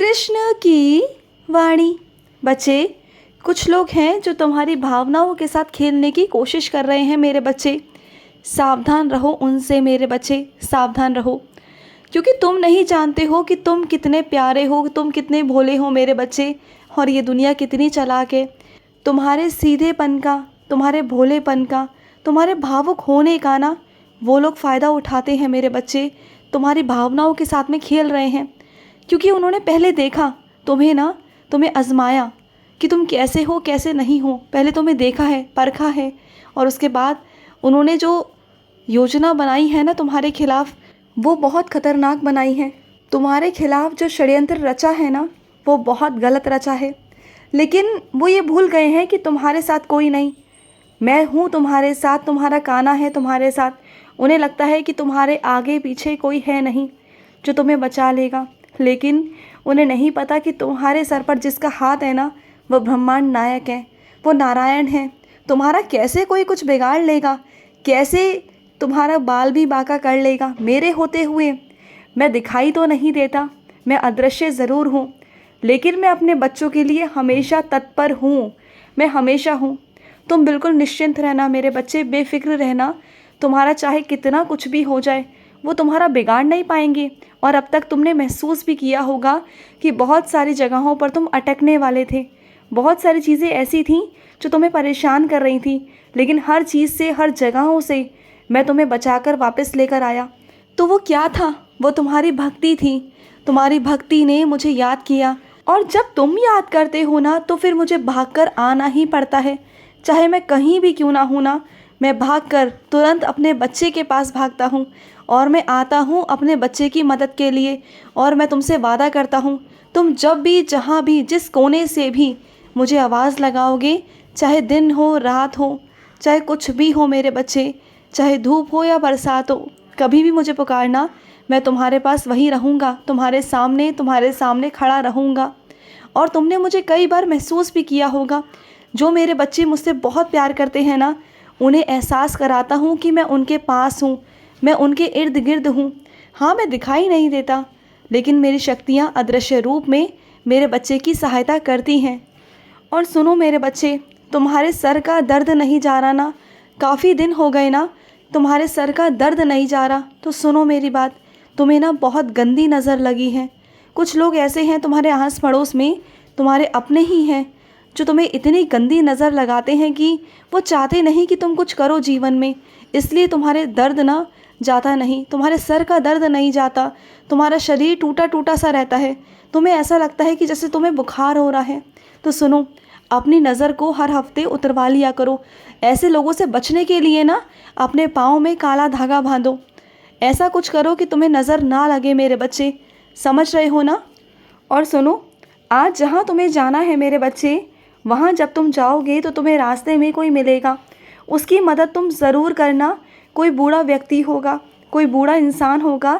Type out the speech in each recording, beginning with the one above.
कृष्ण की वाणी। बच्चे, कुछ लोग हैं जो तुम्हारी भावनाओं के साथ खेलने की कोशिश कर रहे हैं मेरे बच्चे। सावधान रहो उनसे मेरे बच्चे, सावधान रहो, क्योंकि तुम नहीं जानते हो कि तुम कितने प्यारे हो, तुम कितने भोले हो मेरे बच्चे, और ये दुनिया कितनी चालाक है। तुम्हारे सीधेपन का, तुम्हारे भोलेपन का, तुम्हारे भावुक होने का ना वो लोग फ़ायदा उठाते हैं मेरे बच्चे। तुम्हारी भावनाओं के साथ में खेल रहे हैं, क्योंकि उन्होंने पहले देखा तुम्हें ना, तुम्हें आजमाया कि तुम कैसे हो कैसे नहीं हो। पहले तुम्हें देखा है, परखा है, और उसके बाद उन्होंने जो योजना बनाई है ना तुम्हारे खिलाफ, वो बहुत ख़तरनाक बनाई है। तुम्हारे खिलाफ जो षड्यंत्र रचा है ना, वो बहुत गलत रचा है। लेकिन वो ये भूल गए हैं कि तुम्हारे साथ कोई नहीं, मैं हूँ तुम्हारे साथ, तुम्हारा कान्हा है तुम्हारे साथ। उन्हें लगता है कि तुम्हारे आगे पीछे कोई है नहीं जो तुम्हें बचा लेगा, लेकिन उन्हें नहीं पता कि तुम्हारे सर पर जिसका हाथ है ना, वो ब्रह्मांड नायक है, वो नारायण है। तुम्हारा कैसे कोई कुछ बिगाड़ लेगा, कैसे तुम्हारा बाल भी बांका कर लेगा मेरे होते हुए। मैं दिखाई तो नहीं देता, मैं अदृश्य ज़रूर हूँ, लेकिन मैं अपने बच्चों के लिए हमेशा तत्पर हूँ, मैं हमेशा हूँ। तुम बिल्कुल निश्चिंत रहना मेरे बच्चे, बेफिक्र रहना। तुम्हारा चाहे कितना कुछ भी हो जाए, वो तुम्हारा बिगाड़ नहीं पाएंगे। और अब तक तुमने महसूस भी किया होगा कि बहुत सारी जगहों पर तुम अटकने वाले थे, बहुत सारी चीज़ें ऐसी थीं जो तुम्हें परेशान कर रही थी, लेकिन हर चीज़ से, हर जगहों से मैं तुम्हें बचाकर वापस लेकर आया। तो वो क्या था? वो तुम्हारी भक्ति थी। तुम्हारी भक्ति ने मुझे याद किया, और जब तुम याद करते हो ना, तो फिर मुझे भागकर आना ही पड़ता है। चाहे मैं कहीं भी क्यों ना हूँ ना, मैं भागकर तुरंत अपने बच्चे के पास भागता हूँ, और मैं आता हूँ अपने बच्चे की मदद के लिए। और मैं तुमसे वादा करता हूँ, तुम जब भी, जहाँ भी, जिस कोने से भी मुझे आवाज़ लगाओगे, चाहे दिन हो रात हो, चाहे कुछ भी हो मेरे बच्चे, चाहे धूप हो या बरसात हो, कभी भी मुझे पुकारना, मैं तुम्हारे पास वहीं रहूँगा, तुम्हारे सामने खड़ा रहूँगा। और तुमने मुझे कई बार महसूस भी किया होगा, जो मेरे बच्चे मुझसे बहुत प्यार करते हैं ना, उन्हें एहसास कराता हूँ कि मैं उनके पास हूँ, मैं उनके इर्द गिर्द हूँ। हाँ, मैं दिखाई नहीं देता, लेकिन मेरी शक्तियाँ अदृश्य रूप में मेरे बच्चे की सहायता करती हैं। और सुनो मेरे बच्चे, तुम्हारे सर का दर्द नहीं जा रहा ना, काफ़ी दिन हो गए ना, तुम्हारे सर का दर्द नहीं जा रहा, तो सुनो मेरी बात, तुम्हें ना बहुत गंदी नज़र लगी है। कुछ लोग ऐसे हैं तुम्हारे आस पड़ोस में, तुम्हारे अपने ही हैं, जो तुम्हें इतनी गंदी नज़र लगाते हैं कि वो चाहते नहीं कि तुम कुछ करो जीवन में, इसलिए तुम्हारे दर्द ना जाता नहीं, तुम्हारे सर का दर्द नहीं जाता, तुम्हारा शरीर टूटा टूटा सा रहता है, तुम्हें ऐसा लगता है कि जैसे तुम्हें बुखार हो रहा है। तो सुनो, अपनी नज़र को हर हफ्ते उतरवा लिया करो। ऐसे लोगों से बचने के लिए ना अपने पाँव में काला धागा बांधो। ऐसा कुछ करो कि तुम्हें नज़र ना लगे मेरे बच्चे, समझ रहे हो ना? और सुनो, आज जहाँ तुम्हें जाना है मेरे बच्चे, वहाँ जब तुम जाओगे तो तुम्हें रास्ते में कोई मिलेगा, उसकी मदद तुम ज़रूर करना। कोई बूढ़ा व्यक्ति होगा, कोई बूढ़ा इंसान होगा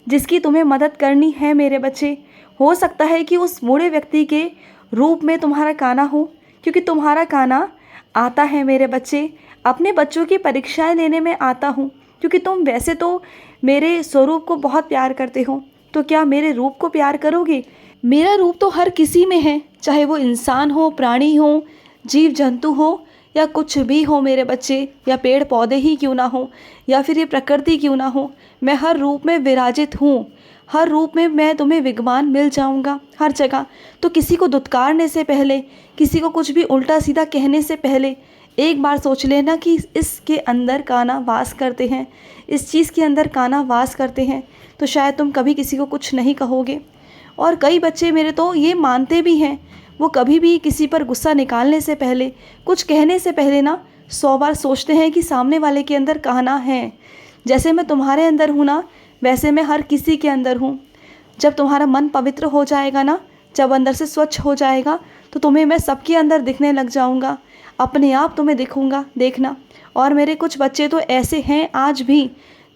जिसकी तुम्हें मदद करनी है मेरे बच्चे। हो सकता है कि उस बूढ़े व्यक्ति के रूप में तुम्हारा कान्हा हो, क्योंकि तुम्हारा कान्हा आता है मेरे बच्चे, अपने बच्चों की परीक्षाएं लेने में आता हूँ, क्योंकि तुम वैसे तो मेरे स्वरूप को बहुत प्यार करते हो, तो क्या मेरे रूप को प्यार करोगे? मेरा रूप तो हर किसी में है, चाहे वो इंसान हो, प्राणी हो, जीव जंतु हो, या कुछ भी हो मेरे बच्चे, या पेड़ पौधे ही क्यों ना हो, या फिर ये प्रकृति क्यों ना हो, मैं हर रूप में विराजित हूँ। हर रूप में मैं तुम्हें विद्यमान मिल जाऊंगा हर जगह। तो किसी को दुत्कारने से पहले, किसी को कुछ भी उल्टा सीधा कहने से पहले, एक बार सोच लेना कि इसके अंदर कान्हा वास करते हैं, इस चीज़ के अंदर कान्हा वास करते हैं, तो शायद तुम कभी किसी को कुछ नहीं कहोगे। और कई बच्चे मेरे तो ये मानते भी हैं, वो कभी भी किसी पर गुस्सा निकालने से पहले, कुछ कहने से पहले ना 100 बार सोचते हैं कि सामने वाले के अंदर कान्हा है। जैसे मैं तुम्हारे अंदर हूँ ना, वैसे मैं हर किसी के अंदर हूँ। जब तुम्हारा मन पवित्र हो जाएगा ना, जब अंदर से स्वच्छ हो जाएगा, तो तुम्हें मैं सबके अंदर दिखने लग जाऊँगा, अपने आप तुम्हें दिखूँगा, देखना। और मेरे कुछ बच्चे तो ऐसे हैं आज भी,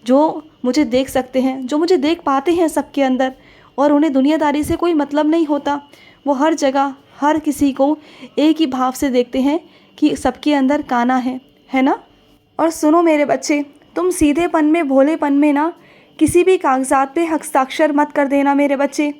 जो मुझे देख सकते हैं, जो मुझे देख पाते हैं सबके अंदर, और उन्हें दुनियादारी से कोई मतलब नहीं होता। वो हर जगह हर किसी को एक ही भाव से देखते हैं कि सबके अंदर कान्हा है ना? और सुनो मेरे बच्चे, तुम सीधेपन में, भोलेपन में ना किसी भी कागजात पे हस्ताक्षर मत कर देना मेरे बच्चे।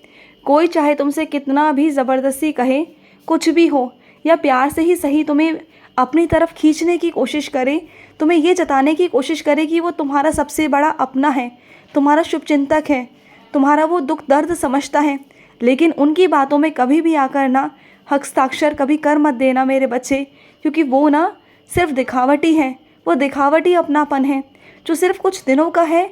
कोई चाहे तुमसे कितना भी ज़बरदस्ती कहे, कुछ भी हो, या प्यार से ही सही तुम्हें अपनी तरफ खींचने की कोशिश करे, तुम्हें ये जताने की कोशिश करे कि वो तुम्हारा सबसे बड़ा अपना है, तुम्हारा शुभचिंतक है, तुम्हारा वो दुख दर्द समझता है, लेकिन उनकी बातों में कभी भी आकर ना हस्ताक्षर कभी कर मत देना मेरे बच्चे, क्योंकि वो ना सिर्फ दिखावटी है, वो दिखावटी अपनापन है जो सिर्फ कुछ दिनों का है।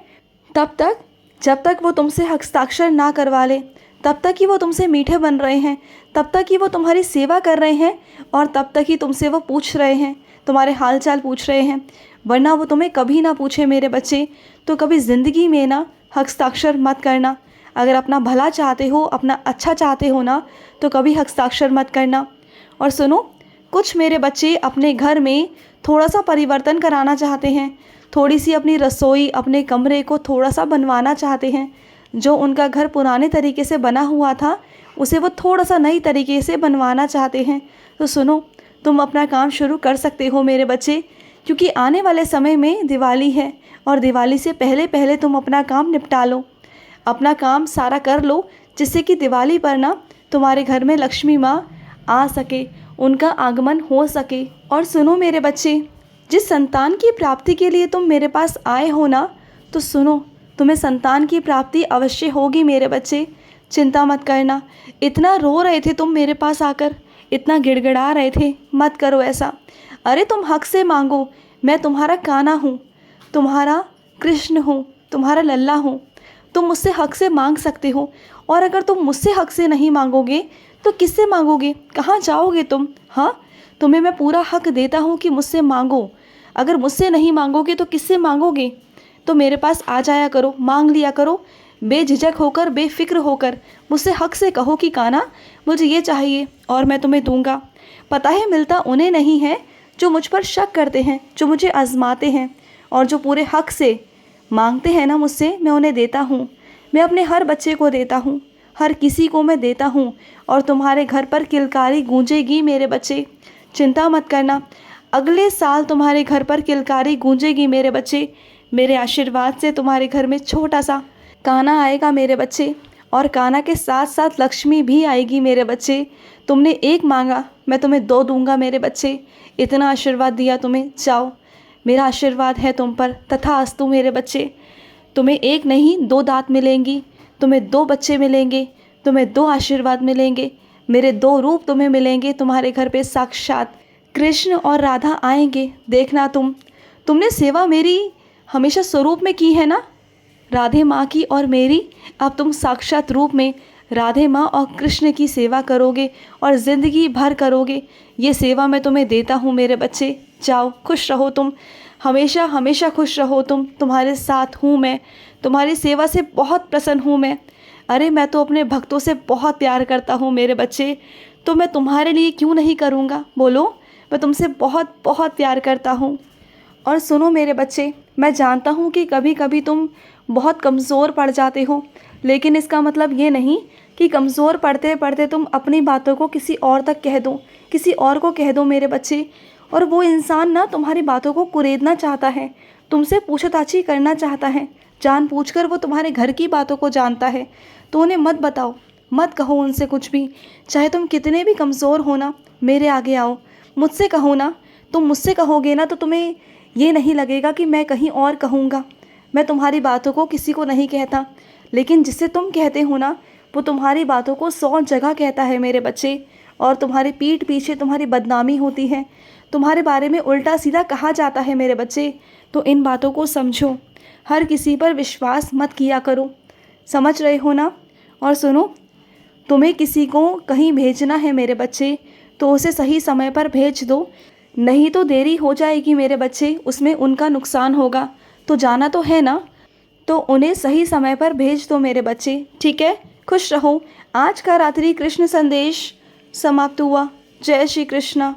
तब तक जब तक वो तुमसे हस्ताक्षर ना करवा ले, तब तक ही वो तुमसे मीठे बन रहे हैं, तब तक ही वो तुम्हारी सेवा कर रहे हैं, और तब तक ही तुमसे वो पूछ रहे हैं, तुम्हारे हालचाल पूछ रहे हैं, वरना वो तुम्हें कभी ना पूछे मेरे बच्चे। तो कभी ज़िंदगी में ना हस्ताक्षर मत करना। अगर अपना भला चाहते हो, अपना अच्छा चाहते हो ना, तो कभी हस्ताक्षर मत करना। और सुनो, कुछ मेरे बच्चे अपने घर में थोड़ा सा परिवर्तन कराना चाहते हैं, थोड़ी सी अपनी रसोई, अपने कमरे को थोड़ा सा बनवाना चाहते हैं। जो उनका घर पुराने तरीके से बना हुआ था, उसे वो थोड़ा सा नई तरीके से बनवाना चाहते हैं। तो सुनो, तुम अपना काम शुरू कर सकते हो मेरे बच्चे, क्योंकि आने वाले समय में दिवाली है, और दिवाली से पहले पहले तुम अपना काम निपटा लो, अपना काम सारा कर लो, जिससे कि दिवाली पर ना तुम्हारे घर में लक्ष्मी माँ आ सके, उनका आगमन हो सके। और सुनो मेरे बच्चे, जिस संतान की प्राप्ति के लिए तुम मेरे पास आए हो ना, तो सुनो, तुम्हें संतान की प्राप्ति अवश्य होगी मेरे बच्चे, चिंता मत करना। इतना रो रहे थे तुम मेरे पास आकर, इतना गिड़गिड़ा रहे थे, मत करो ऐसा। अरे तुम हक से मांगो, मैं तुम्हारा कान्हा हूँ, तुम्हारा कृष्ण हूँ, तुम्हारा लल्ला हूँ, तुम मुझसे हक से मांग सकते हो। और अगर तुम मुझसे हक से नहीं मांगोगे तो किससे मांगोगे, कहाँ जाओगे तुम? हाँ, तुम्हें मैं पूरा हक देता हूँ कि मुझसे मांगो। अगर मुझसे नहीं मांगोगे तो किससे मांगोगे? तो मेरे पास आ जाया करो, मांग लिया करो, बेझिझक होकर, बेफिक्र होकर मुझसे हक से कहो कि कान्हा मुझे ये चाहिए और मैं तुम्हें दूंगा। पता है, मिलता उन्हें नहीं है जो मुझ पर शक करते हैं, जो मुझे आजमाते हैं, और जो पूरे हक से मांगते हैं ना मुझसे, मैं उन्हें देता हूँ। मैं अपने हर बच्चे को देता हूँ, हर किसी को मैं देता हूँ, और तुम्हारे घर पर किलकारी गूंजेगी मेरे बच्चे, चिंता मत करना। अगले साल तुम्हारे घर पर किलकारी गूंजेगी मेरे बच्चे। मेरे आशीर्वाद से तुम्हारे घर में छोटा सा कान्हा आएगा मेरे बच्चे, और कान्हा के साथ साथ लक्ष्मी भी आएगी मेरे बच्चे। तुमने एक मांगा, मैं तुम्हें दो दूंगा मेरे बच्चे। इतना आशीर्वाद दिया तुम्हें, जाओ, मेरा आशीर्वाद है तुम पर, तथास्तु मेरे बच्चे। तुम्हें एक नहीं, दो दांत मिलेंगी, तुम्हें दो बच्चे मिलेंगे, तुम्हें दो आशीर्वाद मिलेंगे, मेरे दो रूप तुम्हें मिलेंगे। तुम्हारे घर पे साक्षात कृष्ण और राधा आएंगे, देखना तुमने सेवा मेरी हमेशा स्वरूप में की है ना, राधे माँ की और मेरी। अब तुम साक्षात रूप में राधे माँ और कृष्ण की सेवा करोगे, और ज़िंदगी भर करोगे। ये सेवा मैं तुम्हें देता हूँ मेरे बच्चे। जाओ, खुश रहो तुम, हमेशा हमेशा खुश रहो तुम। तुम्हारे साथ हूँ मैं, तुम्हारी सेवा से बहुत प्रसन्न हूँ मैं। अरे मैं तो अपने भक्तों से बहुत प्यार करता हूँ मेरे बच्चे, तो मैं तुम्हारे लिए क्यों नहीं करूँगा? बोलो, मैं तुमसे बहुत बहुत प्यार करता हूँ। और सुनो मेरे बच्चे, मैं जानता हूँ कि कभी कभी तुम बहुत कमज़ोर पड़ जाते हो, लेकिन इसका मतलब ये नहीं कि कमज़ोर पड़ते पड़ते तुम अपनी बातों को किसी और तक कह दो, किसी और को कह दो मेरे बच्चे। और वो इंसान ना तुम्हारी बातों को कुरेदना चाहता है, तुमसे पूछताछी करना चाहता है, जानबूझकर वो तुम्हारे घर की बातों को जानता है। तो उन्हें मत बताओ, मत कहो उनसे कुछ भी, चाहे तुम कितने भी कमज़ोर हो ना, मेरे आगे आओ, मुझसे कहो ना। तुम मुझसे कहोगे ना तो तुम्हें ये नहीं लगेगा कि मैं कहीं और कहूँगा। मैं तुम्हारी बातों को किसी को नहीं कहता, लेकिन जिससे तुम कहते हो ना, वो तुम्हारी बातों को 100 जगह कहता है मेरे बच्चे, और तुम्हारी पीठ पीछे तुम्हारी बदनामी होती है, तुम्हारे बारे में उल्टा सीधा कहा जाता है मेरे बच्चे। तो इन बातों को समझो, हर किसी पर विश्वास मत किया करो, समझ रहे हो ना? और सुनो, तुम्हें किसी को कहीं भेजना है मेरे बच्चे, तो उसे सही समय पर भेज दो, नहीं तो देरी हो जाएगी मेरे बच्चे, उसमें उनका नुकसान होगा। तो जाना तो है ना, तो उन्हें सही समय पर भेज दो मेरे बच्चे, ठीक है? खुश रहो। आज का रात्रि कृष्ण संदेश समाप्त हुआ। जय श्री कृष्ण।